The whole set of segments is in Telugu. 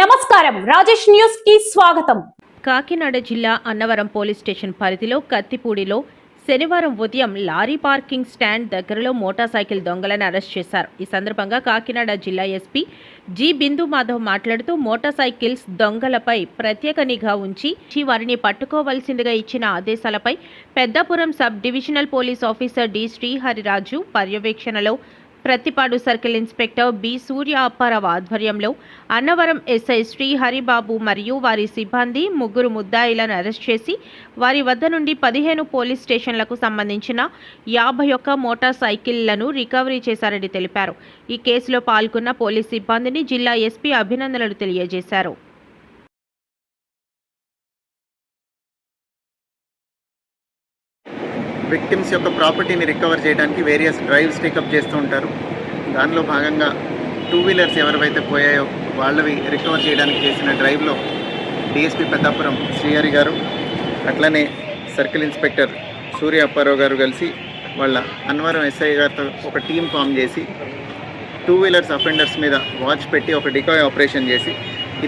నమస్కారం, రాజేష్ న్యూస్ కి స్వాగతం. కాకినాడ జిల్లా అన్నవరం పోలీస్ స్టేషన్ పరిధిలో కత్తిపూడిలో శనివారం ఉదయం లారీ పార్కింగ్ స్టాండ్ దగ్గరలో మోటార్ సైకిల్ దొంగలను అరెస్ట్ చేశారు. ఈ సందర్భంగా కాకినాడ జిల్లా ఎస్పీ జి బిందు మాధవ్ మాట్లాడుతూ మోటార్ సైకిల్స్ దొంగలపై ప్రత్యేక నిఘా ఉంచి వారిని పట్టుకోవాల్సిందిగా ఇచ్చిన ఆదేశాలపై Peddapuram sub divisional police officer D Srihariraju పర్యవేక్షణలో Prathipadu circle inspector B Surya Apparao ఆధ్వర్యంలో అన్నవరం ఎస్ఐ శ్రీ హరిబాబు మరియు వారి సిబ్బంది ముగ్గురు ముద్దాయిలను అరెస్ట్ చేసి వారి వద్ద నుండి 15 పోలీస్ స్టేషన్లకు సంబంధించిన 51 మోటార్ సైకిళ్లను రికవరీ చేశారని తెలిపారు. ఈ కేసులో పాల్గొన్న పోలీస్ సిబ్బందిని జిల్లా ఎస్పీ అభినందనలు తెలియజేశారు. విక్టిమ్స్ యొక్క ప్రాపర్టీని రికవర్ చేయడానికి వేరియస్ డ్రైవ్స్ టేకప్ చేస్తూ ఉంటారు. దానిలో భాగంగా 2 వీలర్స్ ఎవరివైతే పోయాయో వాళ్ళవి రికవర్ చేయడానికి చేసిన డ్రైవ్లో డిఎస్పీ పెద్దాపురం శ్రీహరి గారు అట్లనే సర్కిల్ ఇన్స్పెక్టర్ సూర్య అప్పారావు గారు కలిసి వాళ్ళ అన్నవరం ఎస్ఐ గారితో ఒక టీం ఫామ్ చేసి 2 వీలర్స్ అఫెండర్స్ మీద వాచ్ పెట్టి ఒక డికాయ్ ఆపరేషన్ చేసి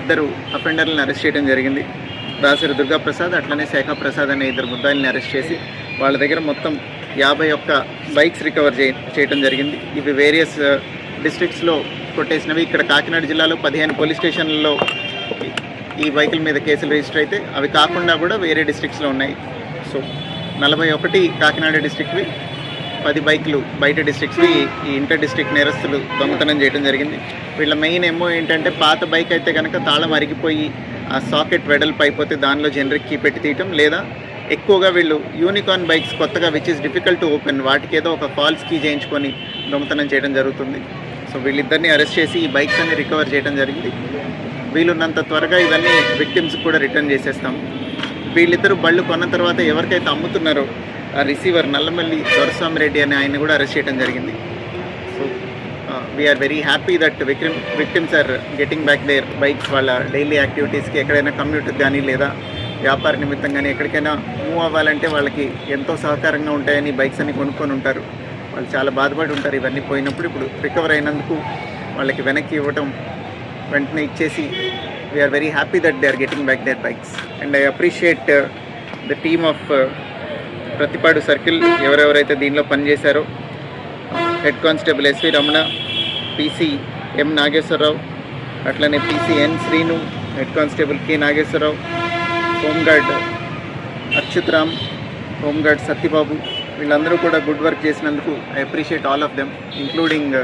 2 అఫెండర్లను అరెస్ట్ చేయడం జరిగింది. దాసరి దుర్గాప్రసాద్ అట్లనే శేఖా ప్రసాద్ అనే 2 ముద్దాయిల్ని అరెస్ట్ చేసి వాళ్ళ దగ్గర మొత్తం 51 బైక్స్ రికవర్ చేయడం జరిగింది. ఇవి వేరియస్ డిస్ట్రిక్ట్స్లో కొట్టేసినవి. ఇక్కడ కాకినాడ జిల్లాలో 15 పోలీస్ స్టేషన్లలో ఈ బైకుల మీద కేసులు రిజిస్టర్ అయితే అవి కాకుండా కూడా వేరే డిస్ట్రిక్ట్స్లో ఉన్నాయి. సో 41 కాకినాడ డిస్ట్రిక్ట్వి, 10 బైకులు బయట డిస్ట్రిక్ట్స్వి ఈ ఇంటర్ డిస్ట్రిక్ట్ నేరస్తులు దొంగతనం చేయడం జరిగింది. వీళ్ళ మెయిన్ ఏమో ఏంటంటే పాత బైక్ అయితే కనుక తాళం అరిగిపోయి ఆ సాకెట్ వెడల్పు అయిపోతే దానిలో జనరిక్ కీ పెట్టి తీయటం, లేదా ఎక్కువగా వీళ్ళు యూనికార్న్ బైక్స్ కొత్తగా which is difficult to open వాటికి ఏదో ఒక ఫాల్స్ కీ చేయించుకొని దొంగతనం చేయడం జరుగుతుంది. సో వీళ్ళిద్దరిని అరెస్ట్ చేసి ఈ బైక్స్ అన్ని రికవర్ చేయడం జరిగింది. వీళ్ళున్నంత త్వరగా ఇవన్నీ విక్టిమ్స్ కూడా రిటర్న్ చేసేస్తాం. వీళ్ళిద్దరూ బళ్ళు కొన్న తర్వాత ఎవరికైతే అమ్ముతున్నారో ఆ రిసీవర్ నల్లమల్లి దొరస్వామి రెడ్డి అనే ఆయన కూడా అరెస్ట్ చేయడం జరిగింది. So we are very happy that victims are getting back their bikes. వాళ్ళ డైలీ యాక్టివిటీస్కి ఎక్కడైనా కమ్యూట్కి కానీ లేదా వ్యాపార నిమిత్తం కానీ ఎక్కడికైనా మూవ్ అవ్వాలంటే వాళ్ళకి ఎంతో సహకారంగా ఉంటాయని బైక్స్ అన్ని కొనుక్కొని ఉంటారు. వాళ్ళు చాలా బాధపడి ఉంటారు ఇవన్నీ పోయినప్పుడు. ఇప్పుడు రికవర్ అయినందుకు వాళ్ళకి వెనక్కి ఇవ్వటం, వెంటనే ఇచ్చేసి we are very happy that they are getting back their bikes. And I appreciate the team of Prathipadu circle ఎవరెవరైతే దీనిలో పనిచేశారో, head constable SV Ramana, PC M Nageswararao, అట్లనే PC N Srinu, head constable K Nageswararao, home guard Achyut Ram, home guard Satyababu, వీళ్ళందరూ కూడా గుడ్ వర్క్ చేసినందుకు I appreciate all of them, including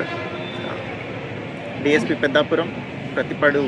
DSP Peddapuram, Prathipadu